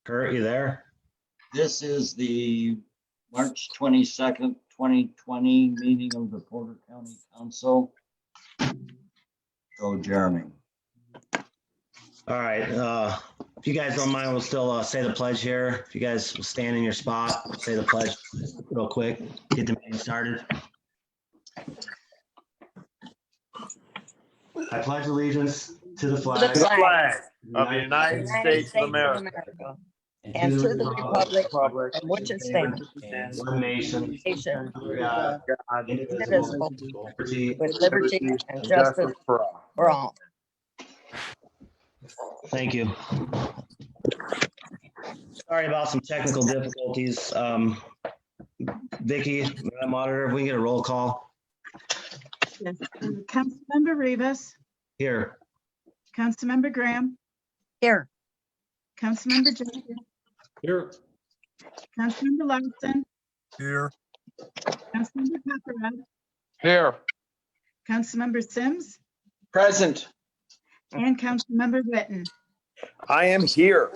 Kurt, you there? This is the March 22nd, 2020 meeting of the Porter County Council. So Jeremy. All right. If you guys don't mind, we'll still say the pledge here. If you guys will stand in your spot, say the pledge real quick, get the meeting started. I pledge allegiance to the flag The flag of the United States of America and to the republic for which it stands, one nation, nation, under God, God, indivisible, indivisible, liberty. with liberty and justice for all. for all. Thank you. Sorry about some technical difficulties. Vicky, Madam Auditor, if we can get a roll call Yes. Councilmember Rivas, here. Councilmember Graham, Here, Councilmember Jenkins, Here. Councilmember Larson, Here. Councilmember Paparad, Here. Councilmember Sims, Present. and Councilmember Witten. I am here.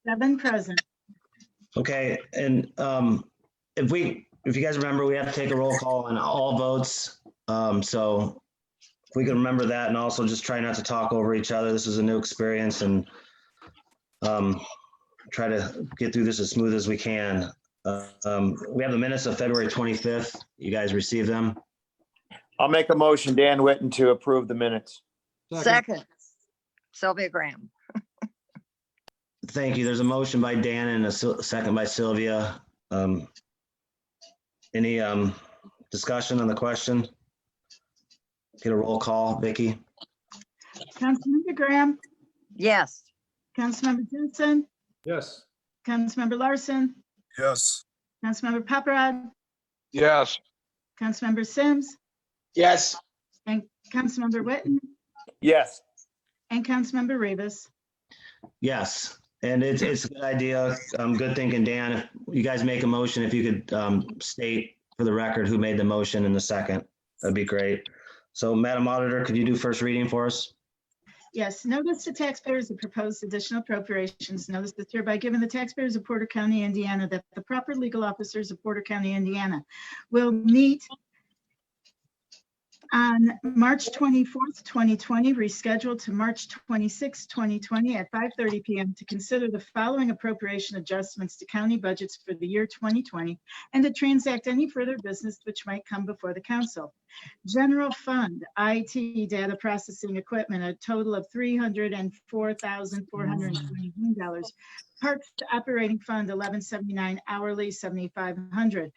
7 present. Okay, and if you guys remember, we have to take a roll call on all votes. So if we can remember that, and also just try not to talk over each other. This is a new experience, and try to get through this as smooth as we can. We have the minutes of February 25th. You guys received them? I'll make a motion, Dan Witten, to approve the minutes. second, Sylvia Graham. Thank you. There's a motion by Dan and a second by Sylvia. Any discussion on the question? Get a roll call, Vicky? Councilmember Graham, Yes, Councilmember Jensen, Yes. Councilmember Larson, Yes. Councilmember Paparad, Yes. Councilmember Sims, Yes. and Councilmember Witten, Yes. and Councilmember Rivas. Yes, and it's a good idea. Good thinking, Dan. If you guys make a motion, if you could state for the record who made the motion in the second, that'd be great. So Madam Auditor, could you do first reading for us? Yes, notice to taxpayers of proposed additional appropriations. Notice is hereby given the taxpayers of Porter County, Indiana, that the proper legal officers of Porter County, Indiana will meet on March 24th, 2020, rescheduled to March 26th, 2020 at 5:30 p.m. to consider the following appropriation adjustments to county budgets for the year 2020 and to transact any further business which might come before the council. General Fund, IT data processing equipment, a total of $304,421. Parks Operating Fund, $1179, hourly, $7,500.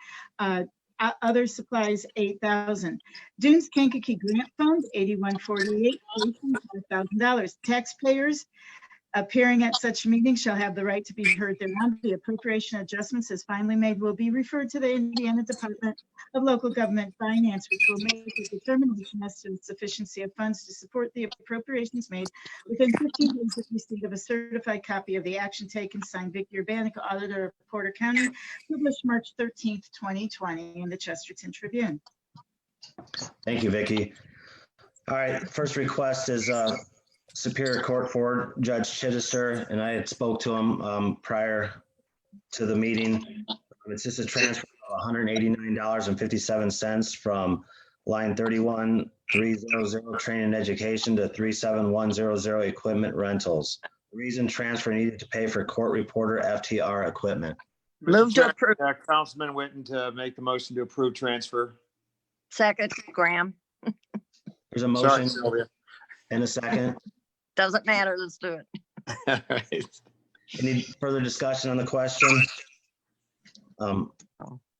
Other supplies, $8,000. Dunes Kankakee Grant Fund, $8148, $5,000. Taxpayers appearing at such meeting shall have the right to be heard thereon. The appropriation adjustments as finally made will be referred to the Indiana Department of Local Government Finance, which will make a determination as to the sufficiency of funds to support the appropriations made within 15 days of receipt of a certified copy of the action taken, signed Vicky Urbanek, Auditor of Porter County, published March 13th, 2020 in the Chesterton Tribune. Thank you, Vicky. All right, first request is Superior Court Forward Judge Chittister, and I had spoke to him prior to the meeting. It's just a transfer of $189.57 from line 31300 training and education to 37100 equipment rentals. The reason transfer needed to pay for court reporter FTR equipment. move to approve, Councilman Witten to make the motion to approve transfer. second, Graham. There's a Sorry, motion Sylvia. and a second. Doesn't matter, let's do it. All right. Any further discussion on the question?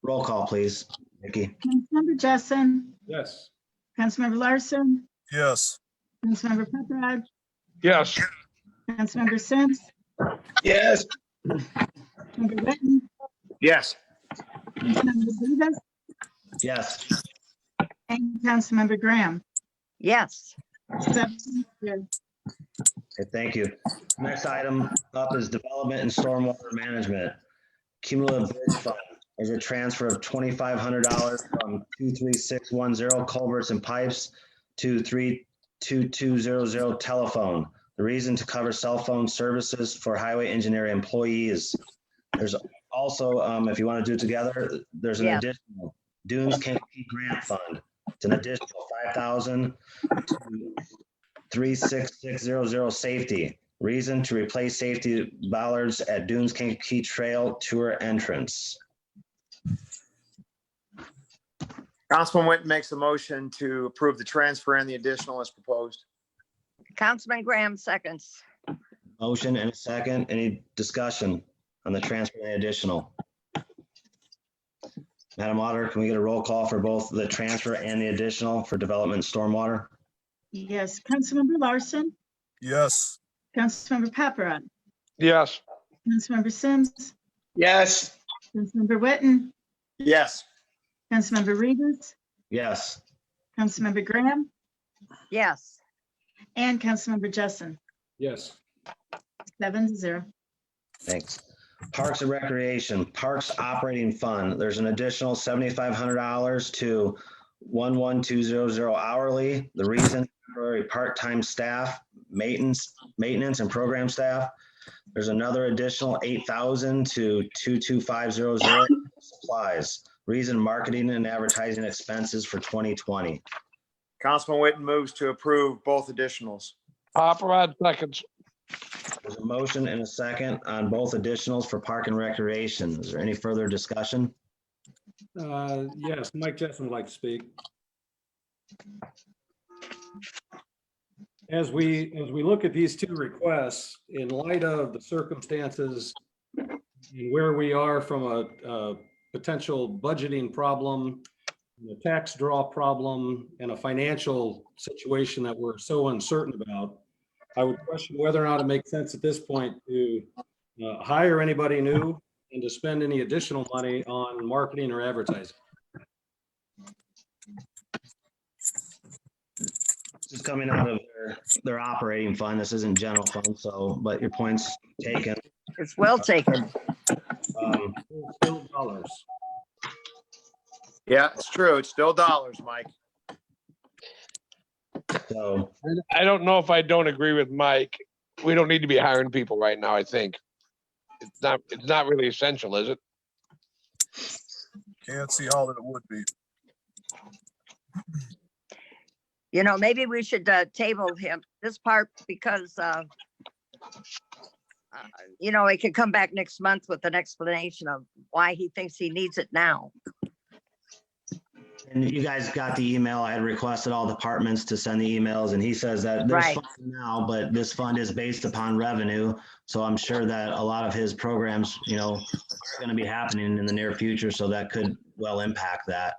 Roll call, please, Vicky. Councilmember Jessen, Yes. Councilmember Larson, Yes. Councilmember Paparad, Yes. Councilmember Sims, Yes. Councilmember Witten, Yes. Councilmember Rivas, Yes. and Councilmember Graham. Yes, 7 yes. Okay, thank you. Next item up is development and stormwater management. Cumulative bridge fund. There's a transfer of $2,500 from 23610 culverts and pipes to 32200 telephone. The reason to cover cell phone services for highway engineering employees. There's also, if you want to do it together, there's an Yeah. additional Dunes Kankakee Grant Fund. It's an additional 5,000 to 36600 safety. Reason to replace safety bollards at Dunes Kankakee Trail Tour entrance. Councilman Witten makes a motion to approve the transfer and the additional as proposed. Councilman Graham seconds. Motion and a second. Any discussion on the transfer and the additional? Madam Auditor, can we get a roll call for both the transfer and the additional for development and stormwater? Yes, Councilmember Larson, Yes. Councilmember Paparad, Yes. Councilmember Sims, Yes. Councilmember Whitten, Yes. Councilmember Rivas, Yes. Councilmember Graham, Yes. and Councilmember Jessen. Yes. 7-0. Thanks. Parks and Recreation, Parks Operating Fund, there's an additional $7,500 to 11200 hourly. The reason, temporary part-time staff, maintenance and program staff. There's another additional 8,000 to 22500 supplies. Reason, marketing and advertising expenses for 2020. Councilman Witten moves to approve both additionals. Paparad seconds. There's a motion and a second on both additionals for Park and Recreation. Is there any further discussion? Yes, Mike Jessen would like to speak. As we look at these two requests, in light of the circumstances and where we are from a potential budgeting problem, a tax draw problem, and a financial situation that we're so uncertain about, I would question whether or not it makes sense at this point to hire anybody new and to spend any additional money on marketing or advertising. This is coming out of their operating fund. This isn't general fund, so, but your point's taken. It's well taken. Still dollars. Yeah, it's true. It's still dollars, Mike. So, I don't know if I don't agree with Mike. We don't need to be hiring people right now, I think. It's not really essential, is it? Can't see how that it would be. You know, maybe we should table him this part because, you know, he could come back next month with an explanation of why he thinks he needs it now. and you guys got the email. I had requested all departments to send the emails, and he says that there's Right. funds now, but this fund is based upon revenue. So I'm sure that a lot of his programs, you know, are going to be happening in the near future. So that could well impact that.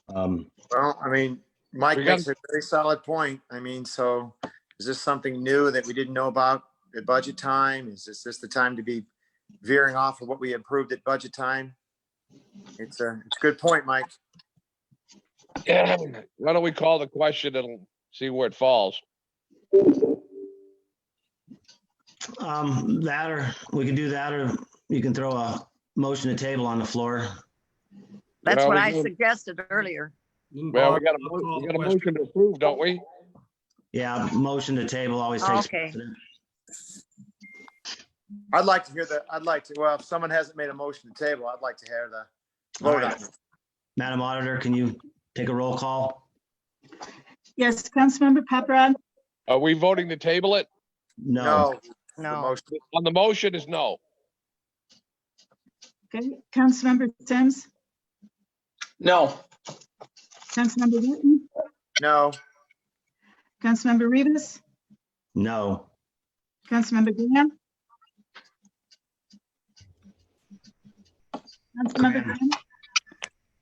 Well, I mean, Mike We got- makes a very solid point. I mean, so is this something new that we didn't know about at budget time? Is this the time to be veering off of what we approved at budget time? It's a good point, Mike. Yeah. Why don't we call the question and see where it falls? That, or we can do that, or you can throw a motion to table on the floor. That's Well, what we I can- suggested earlier. Well, we got a motion to approve, don't we? Yeah, motion to table always takes Okay. precedent. I'd like to hear that. Well, if someone hasn't made a motion to table, I'd like to hear the vote on it. Madam Auditor, can you take a roll call? Yes, Councilmember Paparad, Are we voting to table it? No. No. the No, motion- On the motion is no. okay, Councilmember Sims, No. Councilmember Witten, No, Councilmember Rivas, No. Councilmember Graham. Councilmember Graham,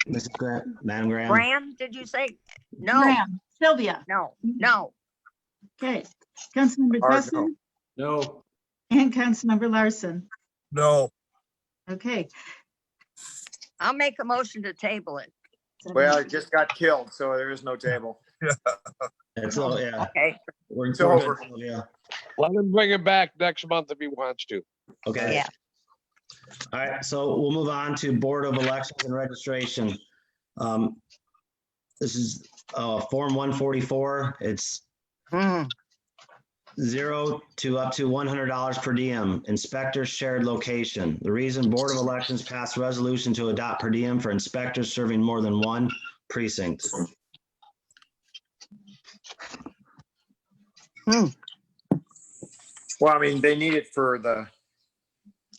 Mrs. Graham, Madam Graham? Graham, did you say? No, Graham, Sylvia, no. okay, Councilmember Or no. Jessen, No. and Councilmember Larson. No. Okay. I'll make a motion to table it. well, it just got killed, so there is no table. It's, oh, yeah. Okay, We're It's over. Yeah. Let him bring it back next month if he wants to. Okay. yeah. All right, so we'll move on to Board of Elections and Registration. This is Form 144, it's Hmm. 0 to up to $100 per diem, inspector shared location. The reason Board of Elections passed resolution to adopt per diem for inspectors serving more than one precinct. Well, I mean, they need it for the,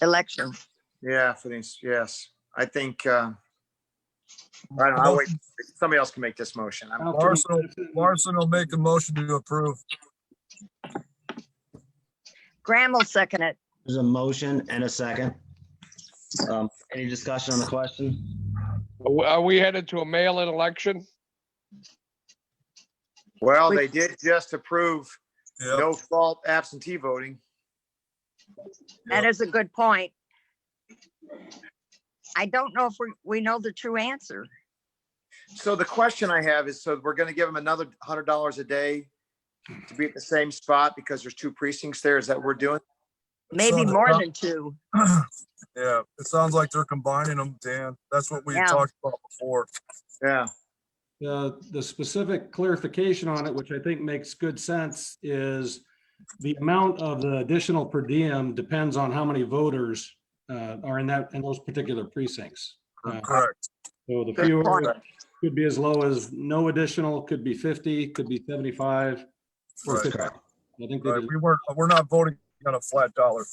Election. yeah, for these, yes. I think, I don't know, I'll wait. Somebody else can make this motion. Larson will make a motion to approve. Graham will second it. There's a motion and a second. Any discussion on the question? Are we headed to a mail-in election? Well, they did just approve Yep. no fault absentee voting. That is a good point. I don't know if we know the true answer. So the question I have is, so we're gonna give them another $100 a day to be at the same spot because there's two precincts there? Is that what we're doing? Maybe So- more than two. Yeah, it sounds like they're combining them, Dan. That's what we Yeah. talked about before. Yeah. The specific clarification on it, which I think makes good sense, is the amount of the additional per diem depends on how many voters are in those particular precincts. Correct. So the Good fewer point. could be as low as no additional, could be 50, could be 75. or Right. 50. I think they Right. did, We're not voting on a flat dollar.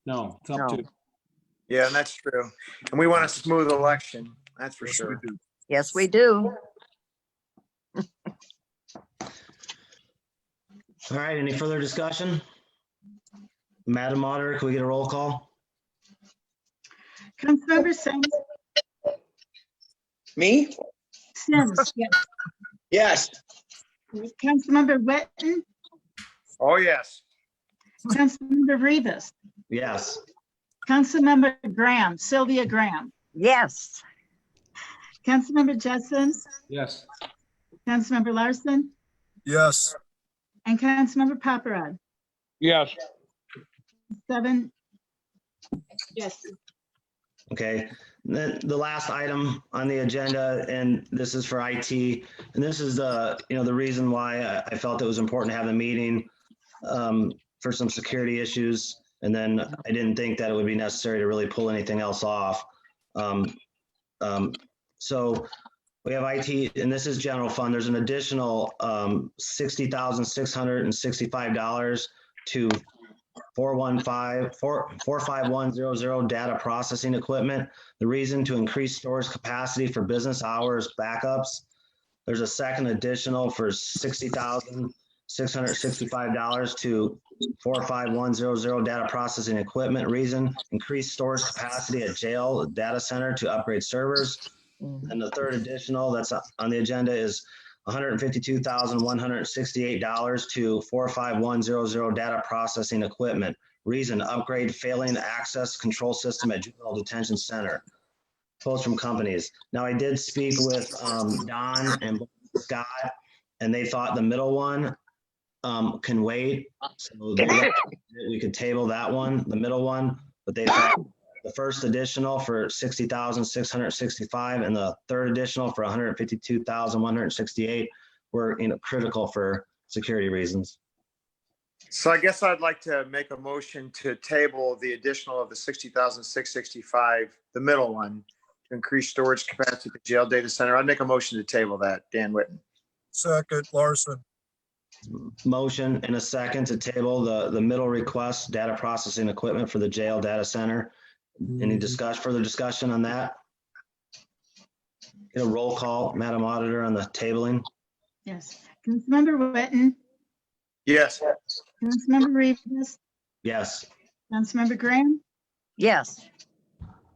no, it's up No. to, Yeah, and that's true. And we want a smooth election, that's for Yes, we sure. do. Yes, we do. All right, any further discussion? Madam Auditor, can we get a roll call? Councilmember Sims, Me? Sims, yes. Yes. Councilmember Wetton, Oh, yes. Councilmember Rivas, Yes. Councilmember Graham, Sylvia Graham, Yes. Councilmember Jessen, yes. Councilmember Larson, Yes. and Councilmember Paparad. Yes. 7. Yes. Okay, then the last item on the agenda, and this is for IT, and this is the reason why I felt it was important to have a meeting for some security issues, and then I didn't think that it would be necessary to really pull anything else off. So we have IT, and this is general fund. There's an additional $60,665 to 45100 data processing equipment. The reason to increase storage capacity for business hours backups. There's a second additional for $60,665 to 45100 data processing equipment. Reason increase storage capacity at jail data center to upgrade servers. And the third additional that's on the agenda is $152,168 to 45100 data processing equipment. Reason upgrade failing access control system at juvenile detention center. Quotes from companies. Now I did speak with Don and Scott, and they thought the middle one can wait. So we could table that one, the middle one, but they thought the first additional for 60,665 and the third additional for 152,168 were critical for security reasons. So I guess I'd like to make a motion to table the additional of the 60,665, the middle one, to increase storage capacity at the jail data center. I'd make a motion to table that, Dan Whitten. Second, Larson. Motion and a second to table the middle request data processing equipment for the jail data center. Any further discussion on that? Get a roll call, Madam Auditor, on the tabling. Yes. Councilmember Wetton, Yes. Councilmember Rivas, Yes. Councilmember Graham, Yes.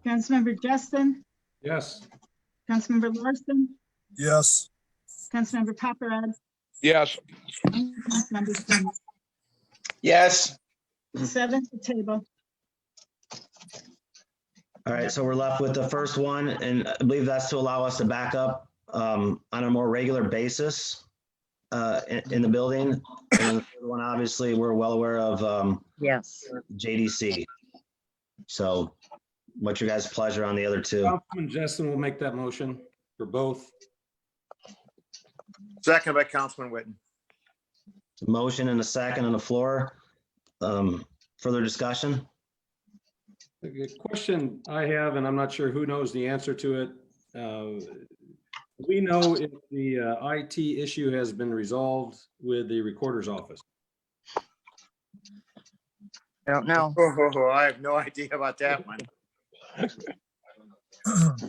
Councilmember Justin, Yes. Councilmember Larson, Yes. Councilmember Paparad, Yes. and Councilmember Sims. Yes. 7 to table. All right, so we're left with the first one, and I believe that's to allow us to back up on a more regular basis in the building. And the third one, obviously, we're well aware of Yes. JDC. So what's your guys' pleasure on the other two? Councilman Jessen will make that motion for both. Second by Councilman Witten. Motion and a second on the floor. Further discussion? The question I have, and I'm not sure who knows the answer to it. We know if the IT issue has been resolved with the recorder's office. I don't know. Oh, I have no idea about that one.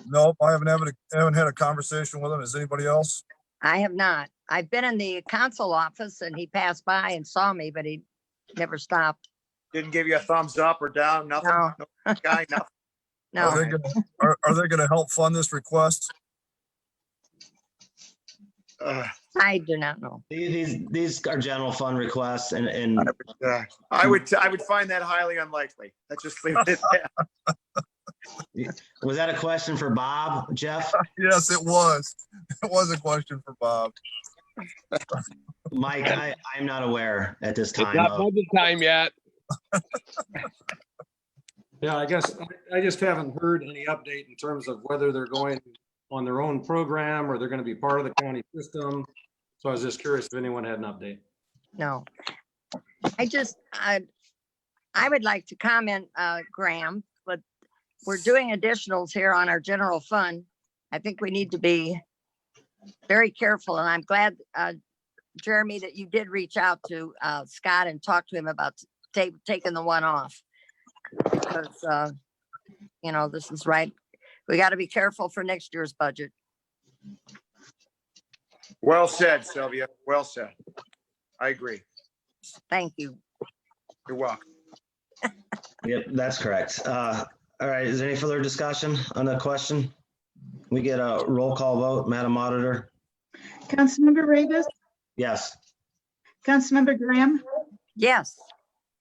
Nope, I haven't had a conversation with him. Is anybody else? I have not. I've been in the council office and he passed by and saw me, but he never stopped. Didn't give you a thumbs up or down, nothing? No. No guy, nothing. No, Are they gonna help fund this request? I do not know. These are general fund requests and I would find that highly unlikely. Let's just leave it at that. was that a question for Bob, Jeff? Yes, it was. It was a question for Bob. Mike, I'm not aware at this It's time. not budget time yet. Yeah, I guess I just haven't heard any update in terms of whether they're going on their own program or they're going to be part of the county system. So I was just curious if anyone had an update. No. I would like to comment, Graham, but we're doing additionals here on our general fund. I think we need to be very careful, and I'm glad, Jeremy, that you did reach out to Scott and talk to him about taking the one off. Because, this is right. We got to be careful for next year's budget. Well said, Sylvia. Well said. I agree. Thank you. You're welcome. Yep, that's correct. All right, is there any further discussion on that question? We get a roll call vote, Madam Auditor? Councilmember Ravis, Yes. Councilmember Graham, Yes.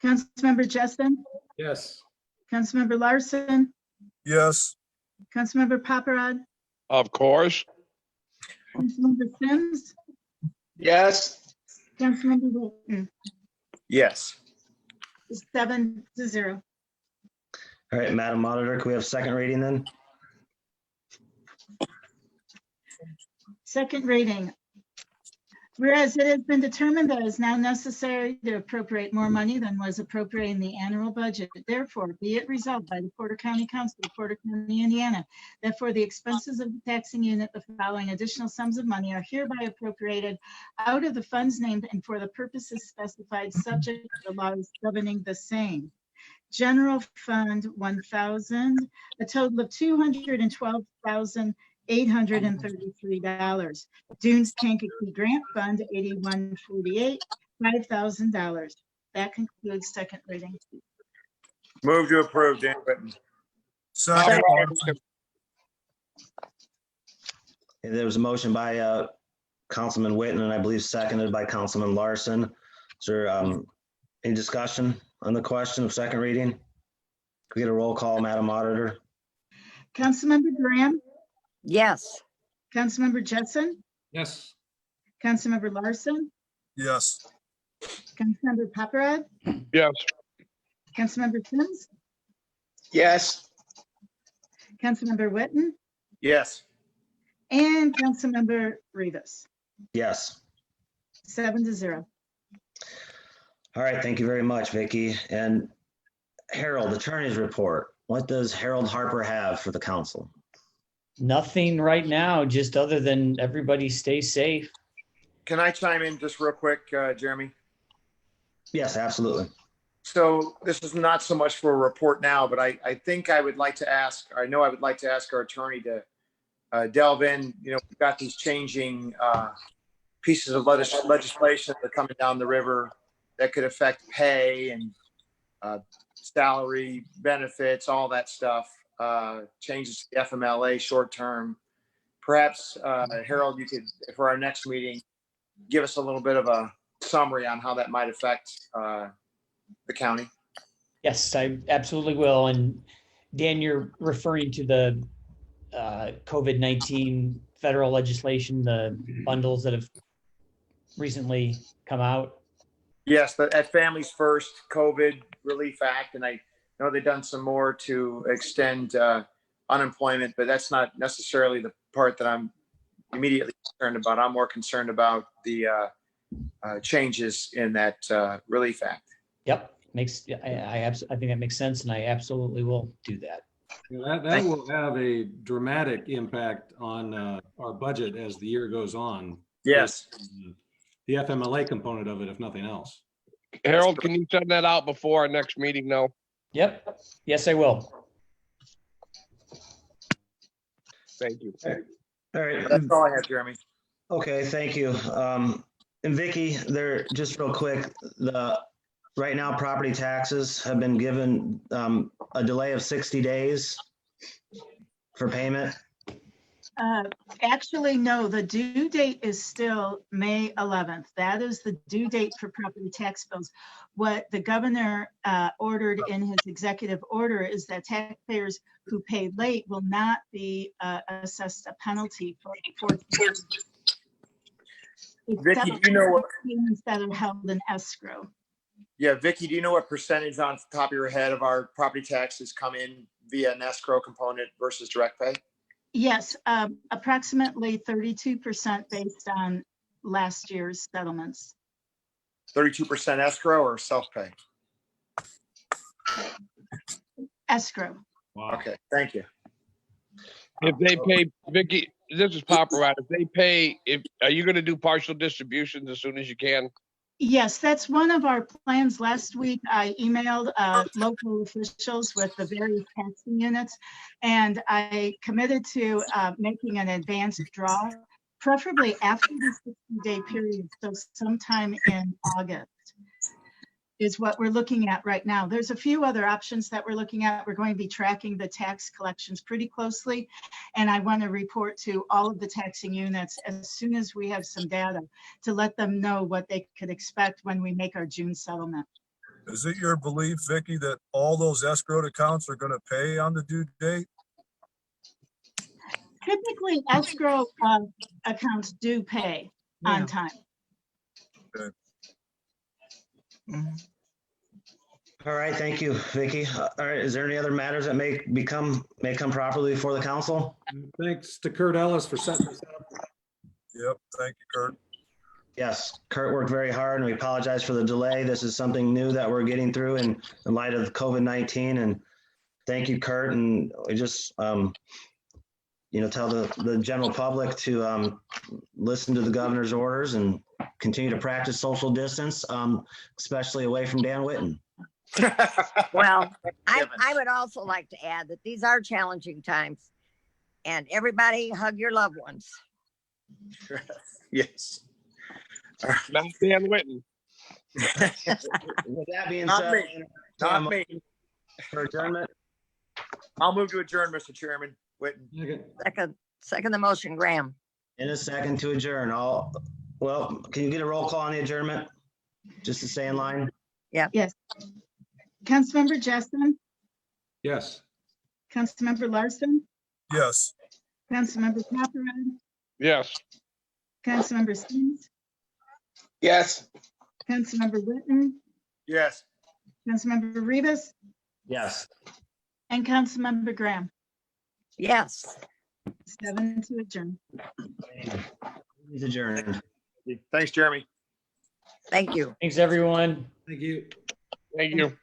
Councilmember Jessen, Yes. Councilmember Larson, Yes, Councilmember Paparad, Of course. Councilmember Sims, Yes. Councilmember Wilton, Yes. 7-0. All right, Madam Auditor, can we have second reading then? Second reading. Whereas it has been determined that it is now necessary to appropriate more money than was appropriated in the annual budget. Therefore, be it resolved by the Porter County Council of Porter County, Indiana, that for the expenses of the taxing unit, the following additional sums of money are hereby appropriated out of the funds named and for the purposes specified, subject to the laws governing the same. General Fund 1,000, a total of $212,833. Dunes Kankakee Grant Fund 8148, $5,000. That concludes second reading. Move to approve, Dan Whitten. second, There was a motion by Councilman Witten and I believe seconded by Councilman Larson. Is there any discussion on the question of second reading? Can we get a roll call, Madam Auditor? Councilmember Graham, Yes. Councilmember Jessen, Yes. Councilmember Larson, yes, Councilmember Paparad, Yes. Councilmember Sims, Yes. Councilmember Witten, Yes. and Councilmember Rivas. Yes. 7-0. All right, thank you very much, Vicky. And Harold, attorney's report. What does Harold Harper have for the council? Nothing right now, just other than everybody stay safe. Can I chime in just real quick, Jeremy? Yes, absolutely. So this is not so much for a report now, but I think I would like to ask, I know I would like to ask our attorney to delve in. We've got these changing pieces of legislation that are coming down the river that could affect pay and salary, benefits, all that stuff, changes to the FMLA short term. Perhaps, Harold, you could, for our next meeting, give us a little bit of a summary on how that might affect the county. Yes, I absolutely will. And Dan, you're referring to the COVID-19 federal legislation, the bundles that have recently come out. Yes, at Families First COVID Relief Act, and I know they've done some more to extend unemployment, but that's not necessarily the part that I'm immediately concerned about. I'm more concerned about the changes in that Relief Act. Yep, I think that makes sense, and I absolutely will do that. That will have a dramatic impact on our budget as the year goes on. Yes. The FMLA component of it, if nothing else. Harold, can you send that out before our next meeting? No. Yep, yes, I will. Thank you. All right. That's all I have, Jeremy. Okay, thank you. And Vicky, there, just real quick, right now, property taxes have been given a delay of 60 days for payment. Actually, no, the due date is still May 11th. That is the due date for property tax bills. What the governor ordered in his executive order is that taxpayers who pay late will not be assessed a penalty for Vicky, do you know what? payments that are held in escrow. Yeah, Vicky, do you know what percentage on the top of your head of our property taxes come in via an escrow component versus direct pay? Yes, approximately 32% based on last year's settlements. 32% escrow or self-pay? Escrow. Wow. Okay, thank you. If they pay, Vicky, this is Paparat. If they pay, are you gonna do partial distributions as soon as you can? Yes, that's one of our plans. Last week, I emailed local officials with the various taxing units, and I committed to making an advanced draw, preferably after the 60-day period, so sometime in August is what we're looking at right now. There's a few other options that we're looking at. We're going to be tracking the tax collections pretty closely, and I want to report to all of the taxing units as soon as we have some data to let them know what they could expect when we make our June settlement. Is it your belief, Vicky, that all those escrowed accounts are gonna pay on the due date? Typically, escrow accounts do pay on time. All right, thank you, Vicky. All right, is there any other matters that may come properly before the council? Thanks to Kurt Ellis for setting this up. Yep, thank you, Kurt. Yes, Kurt worked very hard, and we apologize for the delay. This is something new that we're getting through in light of COVID-19, and thank you, Kurt. And we just, tell the general public to listen to the governor's orders and continue to practice social distance, especially away from Dan Whitten. Well, I would also like to add that these are challenging times, and everybody hug your loved ones. Yes. Not Dan Whitten. With that being Not said, me. Not me. for adjournment, I'll move to adjourn, Mr. Chairman. Whitten. Okay. Second the motion, Graham. in a second to adjourn. Well, can you get a roll call on the adjournment? Just to stay in line? Yes. Councilmember Jessen, Yes. Councilmember Larson, Yes. Councilmember Paparad, Yes. Councilmember Sims, Yes. Councilmember Whitten, Yes. Councilmember Rivas, Yes. and Councilmember Graham. Yes. 7 to adjourn. He's adjourned. Thanks, Jeremy. Thank you. Thanks, everyone. Thank you. Thank you.